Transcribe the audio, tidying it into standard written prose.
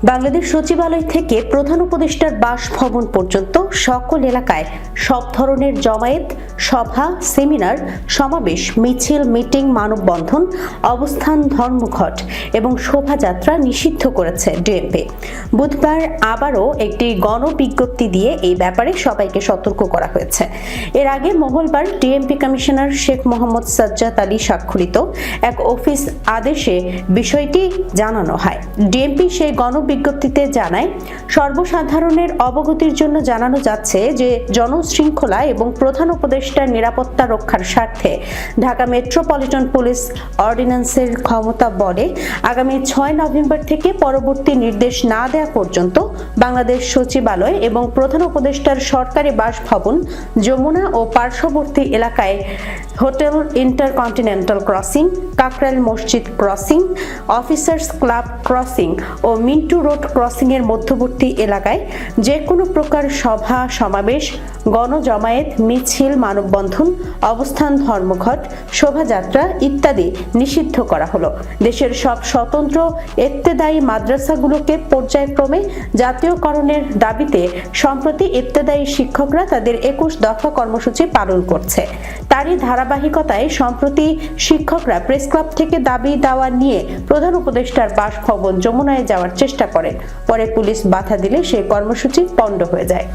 বাংলাদেশ সচিবালয় থেকে প্রধান উপদেষ্টার বাসভবন পর্যন্ত সকল এলাকায় সব ধরনের জমায়েত, সভা, সেমিনার, সমাবেশ, মিছিল, মিটিং, মানববন্ধন, অবস্থান, ধর্মঘট এবং শোভাযাত্রা নিষিদ্ধ করেছে ডিএমপি। বুধবার আবারও একটি গণবিজ্ঞপ্তি দিয়ে এই ব্যাপারে সবাইকে সতর্ক করা হয়েছে। এর আগে মঙ্গলবার ডিএমপি কমিশনার শেখ মোহাম্মদ সাজ্জাদ আলী স্বাক্ষরিত এক অফিস আদেশে বিষয়টি জানানো হয়। ডিএমপি সেই গণবিজ্ঞপ্তিতে জানায়, সর্বসাধারণের অবগতির জন্য জানানো যাচ্ছে যে জনশৃঙ্খলা এবং প্রধান উপদেষ্টার নিরাপত্তা রক্ষার স্বার্থে ঢাকা মেট্রোপলিটন পুলিশ অর্ডিন্যান্সের ক্ষমতা বলে আগামী 6 নভেম্বর থেকে পরবর্তী নির্দেশ না দেওয়া পর্যন্ত বাংলাদেশ সচিবালয় এবং প্রধান উপদেষ্টার সরকারি বাসভবন, যমুনা ও পার্শ্ববর্তী এলাকায় হোটেল ইন্টারকন্টিনেন্টাল ক্রসিং, কাকরাইল মসজিদ ক্রসিং, অফিসার্স ক্লাব ক্রসিং ও মিন্টু রোড ক্রসিং এর মধ্যবর্তী এলাকায় যে কোনো প্রকার সভা, সমাবেশ, গণজমায়েত, মিছিল, মানববন্ধন, অবস্থান, ধর্মঘট, শোভাযাত্রা ইত্যাদি নিষিদ্ধ করা হলো। দেশের সব স্বতন্ত্র ইবতেদায়ী মাদ্রাসাগুলোকে পর্যায়ক্রমে জাতীয়করণের দাবিতে সম্প্রতি ইবতেদায়ী শিক্ষকরা তাদের 21 দফা কর্মসূচি পালন করছে। তারই ধারাবাহিকতায় সম্প্রতি শিক্ষকরা প্রেস ক্লাব থেকে দাবি দেওয়া নিয়ে প্রধান উপদেষ্টার বাসভবন যমুনায় যাওয়ার চেষ্টা করেন। পরে পুলিশ বাধা দিলে সেই কর্মসূচি পণ্ড হয়ে যায়।